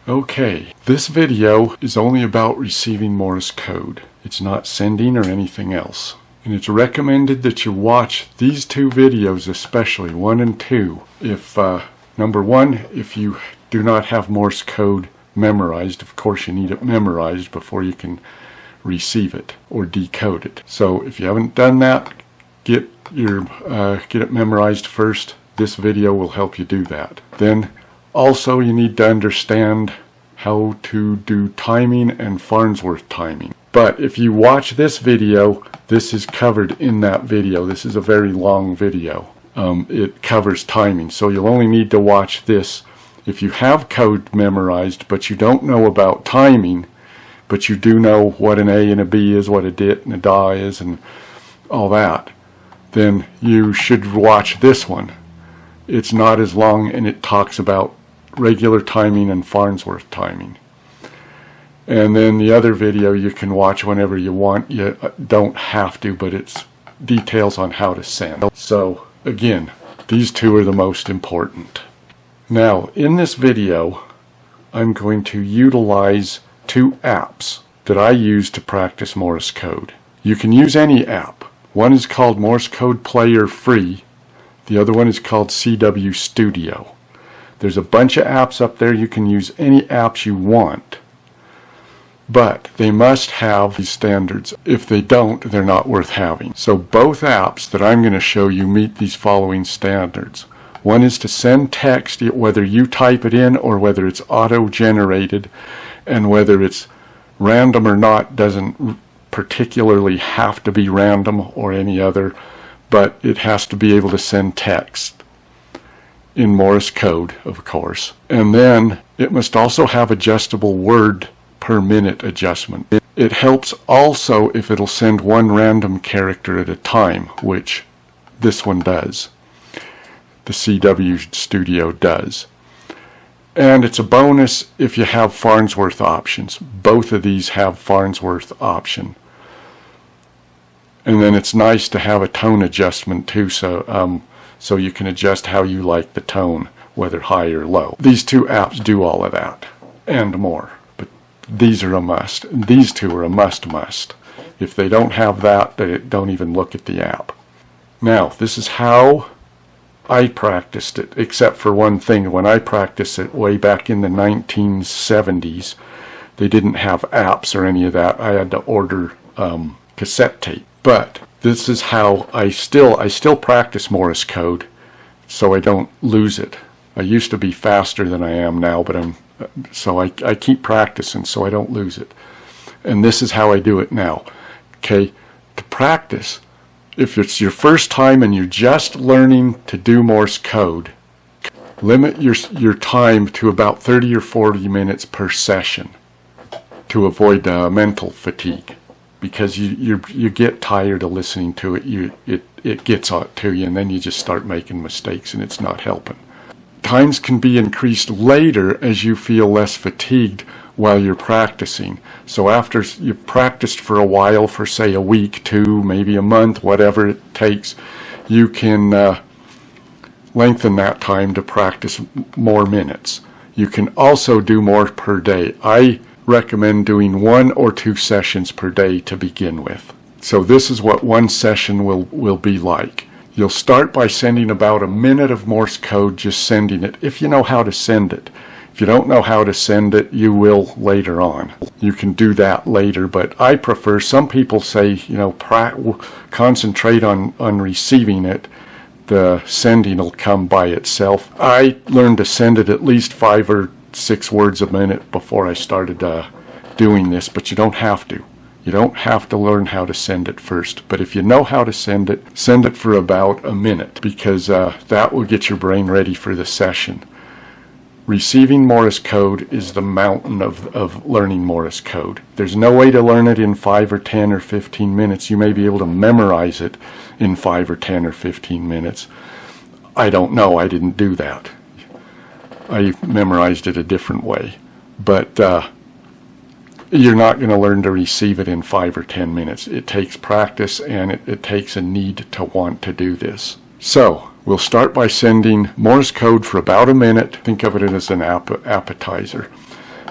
Okay, this video is only about receiving Morse code. It's not sending or anything else. And it's recommended that you watch these two videos, especially 1 and 2. If, number 1, if you do not have Morse code memorized, of course you need it memorized before you can receive it or decode it. So if you haven't done that, get it memorized first. This video will help you do that. Then also you need to understand how to do timing and Farnsworth timing. But if you watch this video, this is covered in that video. This is a very long video. It covers timing, so you'll only need to watch this. If you have code memorized but you don't know about timing, but you do know what an A and a B is, what a dit and a da is, and all that, then you should watch this one. It's not as long, and it talks about regular timing and Farnsworth timing. And then the other video you can watch whenever you want. You don't have to, but it's details on how to send. So again, these two are the most important. Now in this video I'm going to utilize two apps that I use to practice Morse code. You can use any app. One is called Morse Code Player Free. The other one is called CW Studio. There's a bunch of apps up there. You can use any apps you want, but they must have these standards. If they don't, they're not worth having. So both apps that I'm going to show you meet these following standards. One is to send text, whether you type it in or whether it's auto-generated, and whether it's random or not doesn't particularly have to be random or any other, but it has to be able to send text in Morse code, of course. And then it must also have adjustable word per minute adjustment. It helps also if it'll send one random character at a time, which this one does. The CW Studio does. And it's a bonus if you have Farnsworth options. Both of these have Farnsworth option. And then it's nice to have a tone adjustment too, so you can adjust how you like the tone, whether high or low. These two apps do all of that and more, but these are a must. These two are a must. If they don't have that, they don't even look at the app. Now, this is how I practiced it, except for one thing. When I practiced it way back in the 1970s, they didn't have apps or any of that. I had to order cassette tape. But this is how I still practice Morse code, so I don't lose it. I used to be faster than I am now, but I keep practicing so I don't lose it. And this is how I do it now. Okay, to practice, if it's your first time and you're just learning to do Morse code, limit your time to about 30 or 40 minutes per session to avoid mental fatigue. Because you get tired of listening to it, it gets out to you, and then you just start making mistakes, and it's not helping. Times can be increased later as you feel less fatigued while you're practicing. So after you've practiced for a while, for say a week, 2, maybe a month, whatever it takes, you can lengthen that time to practice more minutes. You can also do more per day. I recommend doing 1 or 2 sessions per day to begin with. So this is what one session will be like. You'll start by sending about a minute of Morse code, just sending it, if you know how to send it. If you don't know how to send it, you will later on. You can do that later, but I prefer, some people say, concentrate on receiving it. The sending will come by itself. I learned to send it at least 5 or 6 words a minute before I started doing this, but you don't have to. You don't have to learn how to send it first. But if you know how to send it for about a minute, because that will get your brain ready for the session. Receiving Morse code is the mountain of learning Morse code. There's no way to learn it in 5 or 10 or 15 minutes. You may be able to memorize it in 5 or 10 or 15 minutes. I don't know. I didn't do that. I memorized it a different way, but you're not going to learn to receive it in 5 or 10 minutes. It takes practice, and it takes a need to want to do this. So we'll start by sending Morse code for about a minute. Think of it as an appetizer.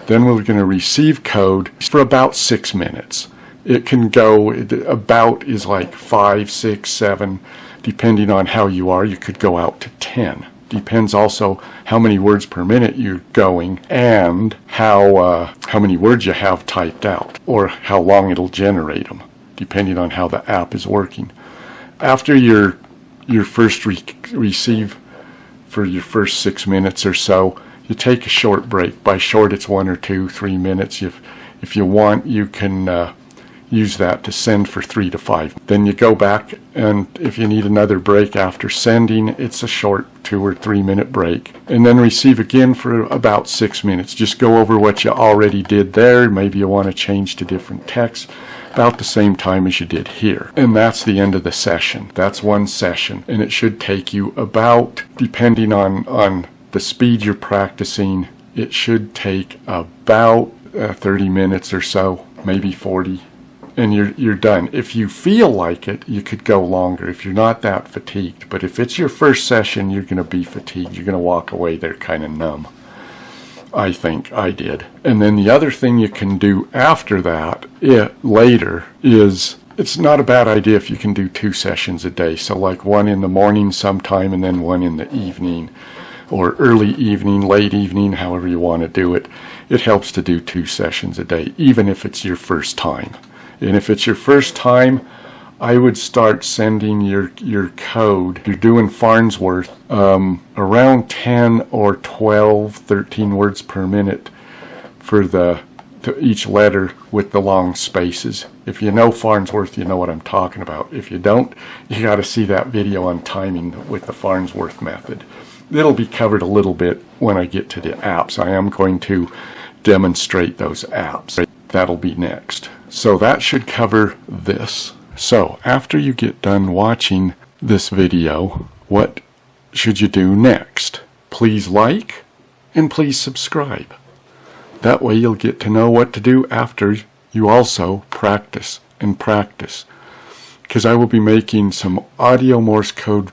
Then we're going to receive code for about 6 minutes. It can go, about is like 5, 6, 7, depending on how you are. You could go out to 10. Depends also how many words per minute you're going and how many words you have typed out, or how long it'll generate them, depending on how the app is working. After your first receive for your first 6 minutes or so, you take a short break. By short, it's 1 or 2, 3 minutes. If you want, you can use that to send for 3 to 5. Then you go back, and if you need another break after sending, it's a short 2 or 3 minute break. And then receive again for about 6 minutes. Just go over what you already did there. Maybe you want to change to different text about the same time as you did here. And that's the end of the session. That's one session. And it should take you about, depending on the speed you're practicing, it should take about 30 minutes or so, maybe 40. And you're done. If you feel like it, you could go longer if you're not that fatigued. But if it's your first session, you're going to be fatigued. You're going to walk away there kind of numb. I think I did. And then the other thing you can do after that, later, is it's not a bad idea if you can do 2 sessions a day. So like one in the morning sometime and then one in the evening, or early evening, late evening, however you want to do it. It helps to do 2 sessions a day, even if it's your first time. And if it's your first time, I would start sending your code. You're doing Farnsworth around 10 or 12, 13 words per minute for to each letter with the long spaces. If you know Farnsworth, you know what I'm talking about. If you don't, you got to see that video on timing with the Farnsworth method. It'll be covered a little bit when I get to the apps. I am going to demonstrate those apps. That'll be next. So that should cover this. So after you get done watching this video, what should you do next? Please like and please subscribe. That way you'll get to know what to do after you also practice and practice. Because I will be making some audio Morse code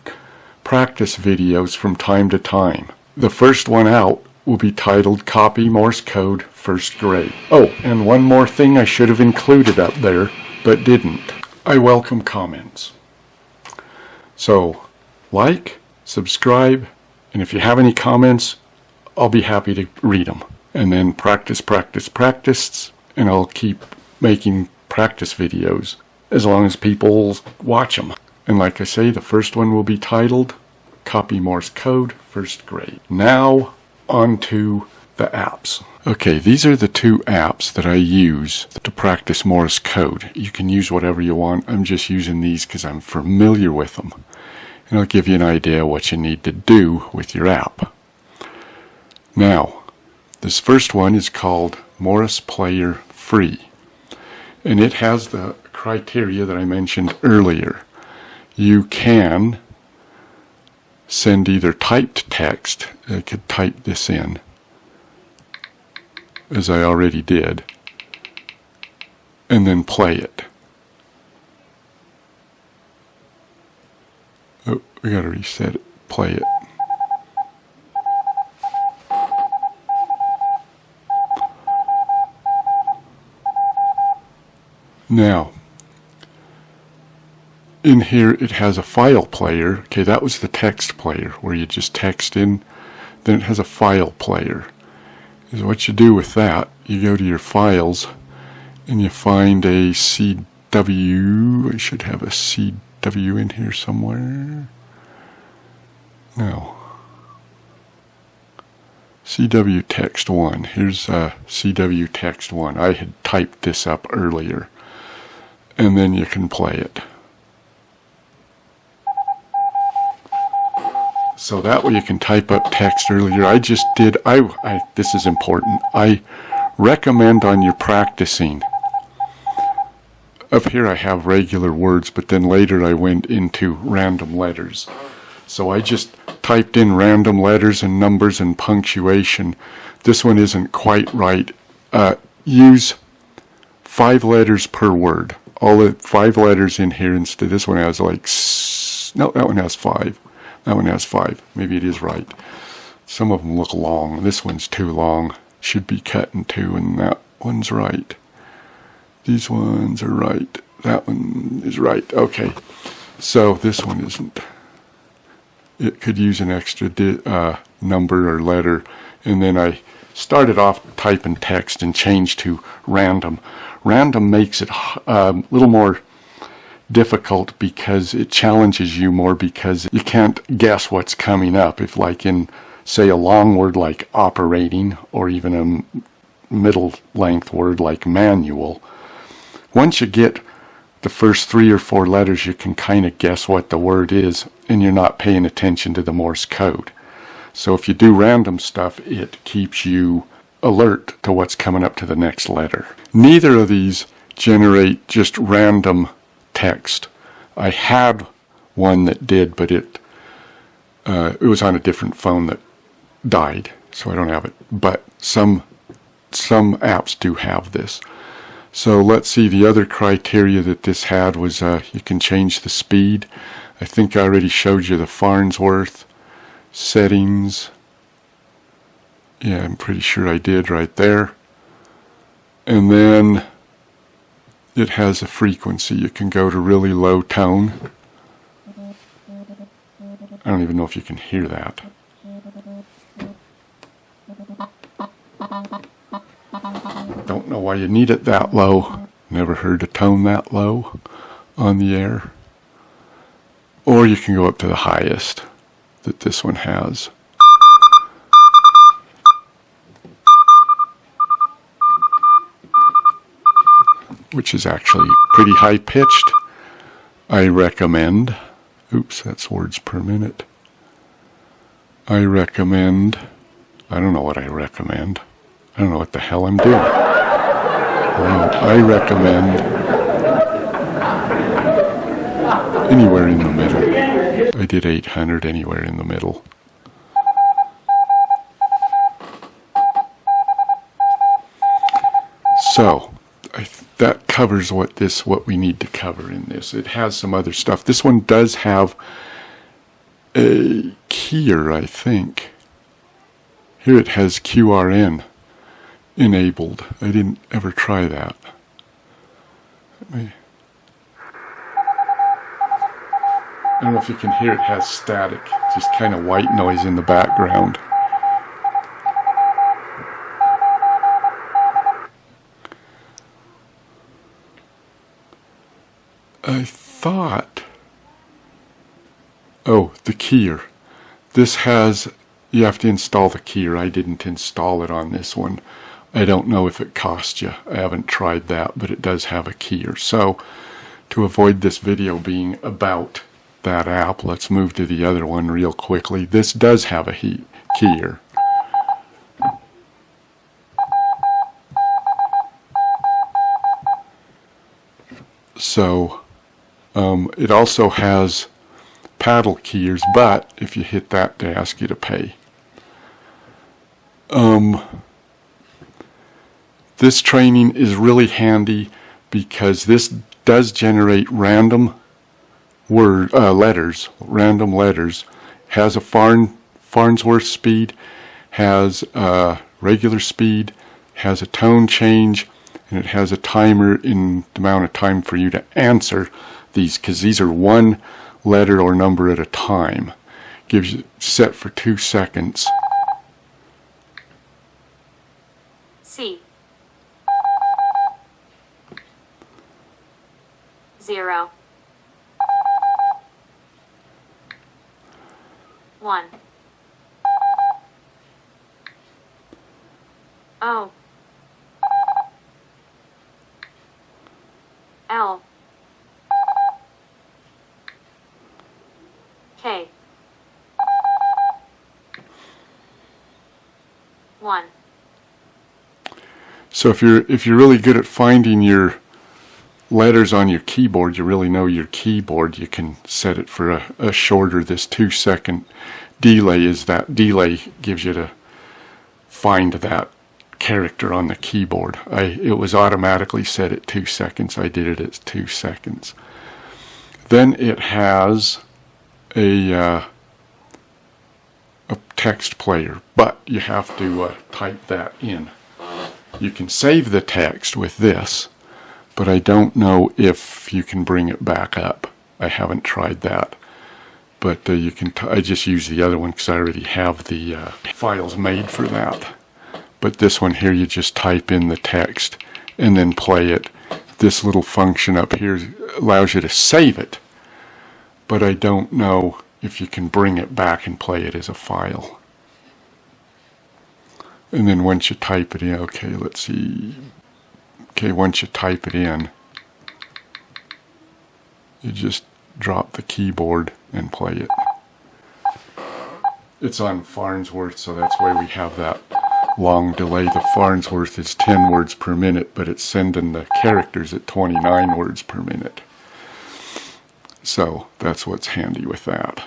practice videos from time to time. The first one out will be titled Copy Morse Code First Grade. Oh, and one more thing I should have included up there, but didn't. I welcome comments. So, like, subscribe, and if you have any comments, I'll be happy to read them. And then practice, and I'll keep making practice videos as long as people watch them. And like I say, the first one will be titled Copy Morse Code First Grade. Now, on to the apps. Okay, these are the 2 apps that I use to practice Morse code. You can use whatever you want. I'm just using these because I'm familiar with them. And I'll give you an idea what you need to do with your app. Now, this first one is called Morse Player Free. And it has the criteria that I mentioned earlier. You can send either typed text, I could type this in, as I already did, and then play it. Oh, we gotta reset it, play it. Now, in here it has a file player. Okay, that was the text player where you just text in. Then it has a file player. Is what you do with that, you go to your files and you find a CW. I should have a CW in here somewhere. No. CW text 1. Here's CW text 1. I had typed this up earlier. And then you can play it. So that way you can type up text earlier. I just did, this is important. I recommend on your practicing. Up here I have regular words, but then later I went into random letters. So I just typed in random letters and numbers and punctuation. This one isn't quite right. Use 5 letters per word. All the 5 letters in here instead. This one has like, no, that one has 5. That one has 5. Maybe it is right. Some of them look long. This one's too long. should be cut in two, and that one's right. These ones are right. That one is right. Okay, so this one isn't. It could use an extra number or letter, and then I started off typing text and changed to random. Random makes it a little more difficult because it challenges you more, because you can't guess what's coming up. If, like, in, say, a long word like operating, or even a middle length word like manual, once you get the first 3 or 4 letters, you can kind of guess what the word is, and you're not paying attention to the Morse code. So if you do random stuff, it keeps you alert to what's coming up to the next letter. Neither of these generate just random text. I had one that did, but it was on a different phone that died, so I don't have it. But some apps do have this. So let's see, the other criteria that this had was you can change the speed. I think I already showed you the Farnsworth settings. Yeah, I'm pretty sure I did right there. And then it has a frequency. You can go to really low tone. I don't even know if you can hear that. Don't know why you need it that low. Never heard a tone that low on the air. Or you can go up to the highest that this one has. Which is actually pretty high pitched. I recommend, oops, that's words per minute. I recommend, I don't know what I recommend. I don't know what the hell I'm doing. I recommend anywhere in the middle. I did 800, anywhere in the middle. So that covers what we need to cover in this. It has some other stuff. This one does have a keyer, I think. Here it has QRN enabled. I didn't ever try that. I don't know if you can hear, it has static, just kind of white noise in the background. I thought, oh, the keyer. This has, you have to install the keyer. I didn't install it on this one. I don't know if it costs you. I haven't tried that, but it does have a keyer. So to avoid this video being about that app, let's move to the other one real quickly. This does have a keyer. So it also has paddle keyers, but if you hit that, they ask you to pay. This training is really handy because this does generate random random letters, has a Farnsworth speed, has a regular speed, has a tone change, and it has a timer in the amount of time for you to answer these, because these are one letter or number at a time. Gives you set for 2 seconds. C 0 1 O L K 1. So if you're really good at finding your letters on your keyboard, you really know your keyboard, you can set it for a shorter. This 2 second delay is that delay gives you to find that character on the keyboard. It was automatically set at 2 seconds. I did it at 2 seconds. Then it has a text player, but you have to type that in. You can save the text with this, but I don't know if you can bring it back up. I haven't tried that. But you can. I just use the other one because I already have the files made for that. But this one here, you just type in the text and then play it. This little function up here allows you to save it, but I don't know if you can bring it back and play it as a file. And then once you type it in, okay, let's see. Okay, once you type it in, you just drop the keyboard and play it. It's on Farnsworth, so that's why we have that long delay. The Farnsworth is 10 words per minute, but it's sending the characters at 29 words per minute. So that's what's handy with that.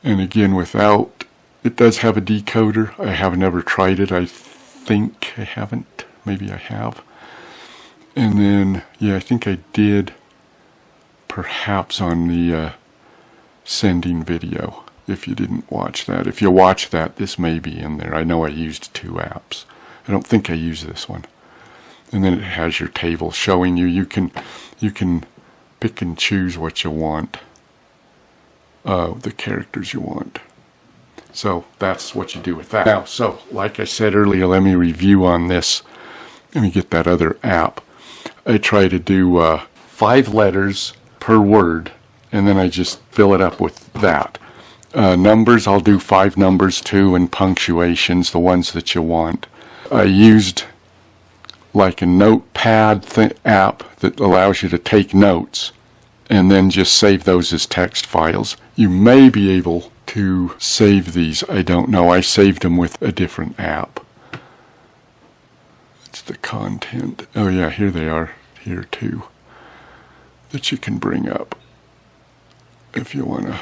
And again, without, it does have a decoder. I have never tried it. I think I haven't. Maybe I have. And then, yeah, I think I did perhaps on the sending video, if you didn't watch that. If you watch that, this may be in there. I know I used 2 apps. I don't think I used this one. And then it has your table showing you. You can pick and choose what you want, the characters you want. So that's what you do with that. Now, so like I said earlier, let me review on this. Let me get that other app. I try to do 5 letters per word, and then I just fill it up with that. Numbers, I'll do 5 numbers too, and punctuations, the ones that you want. I used like a notepad app that allows you to take notes and then just save those as text files. You may be able to save these, I don't know. I saved them with a different app. It's the content. Oh yeah, here they are, here too, that you can bring up if you want to.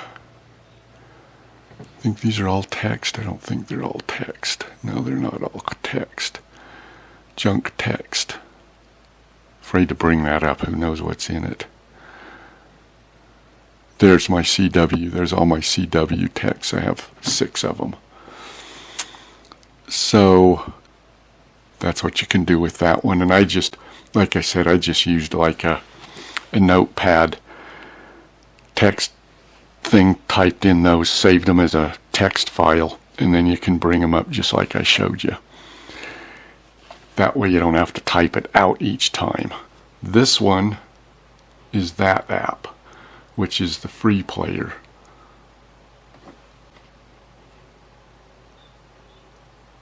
I think these are all text. I don't think they're all text. No, they're not all text. Junk text. Afraid to bring that up. Who knows what's in it? There's my CW. There's all my CW texts. I have 6 of them. So that's what you can do with that one. And I just, like I said, I just used like a notepad text thing, typed in those, saved them as a text file, and then you can bring them up just like I showed you. That way you don't have to type it out each time. This one is that app, which is the free player.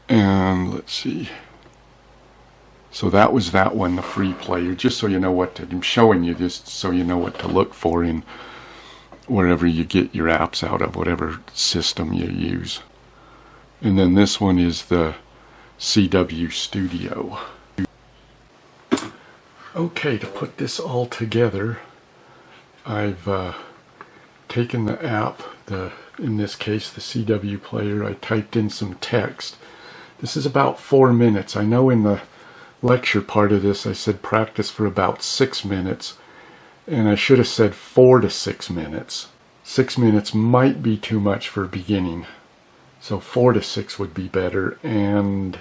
And let's see. So that was that one, the free player, just so you know what to, I'm showing you this so you know what to look for in wherever you get your apps out of, whatever system you use. And then this one is the CW Studio. Okay, to put this all together, I've taken the app, in this case the CW player. I typed in some text. This is about 4 minutes. I know in the lecture part of this I said practice for about 6 minutes, and I should have said 4 to 6 minutes. 6 minutes might be too much for beginning, so 4 to 6 would be better, and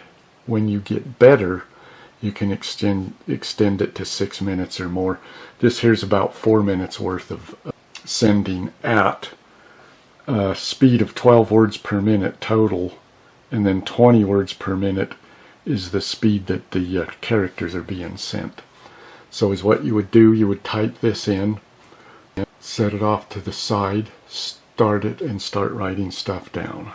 when you get better you can extend it to 6 minutes or more. This here's about 4 minutes worth of sending at a speed of 12 words per minute total, and then 20 words per minute is the speed that the characters are being sent. So is what you would do, you would type this in, set it off to the side, start it, and start writing stuff down.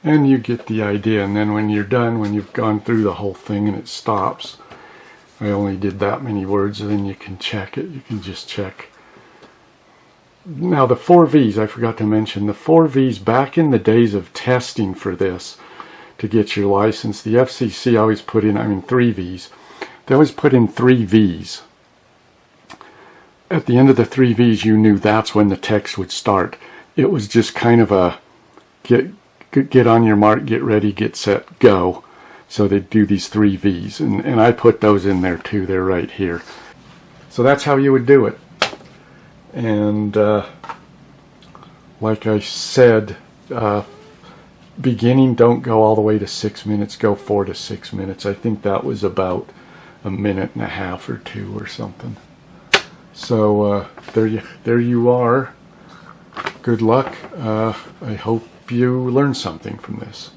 And you get the idea. And then when you're done, when you've gone through the whole thing and it stops, I only did that many words, and then you can check it. You can just check. Now the 4 V's, I forgot to mention, the 4 V's back in the days of testing for this to get your license, the FCC always put in, 3 V's. They always put in 3 V's. At the end of the 3 V's, you knew that's when the text would start. It was just kind of a get on your mark, get ready, get set, go. So they do these 3 V's, and I put those in there too. They're right here. So that's how you would do it. And like I said, beginning, don't go all the way to 6 minutes, go 4 to 6 minutes. I think that was about 1.5 minutes or 2 or something. So there you are. Good luck. I hope you learned something from this.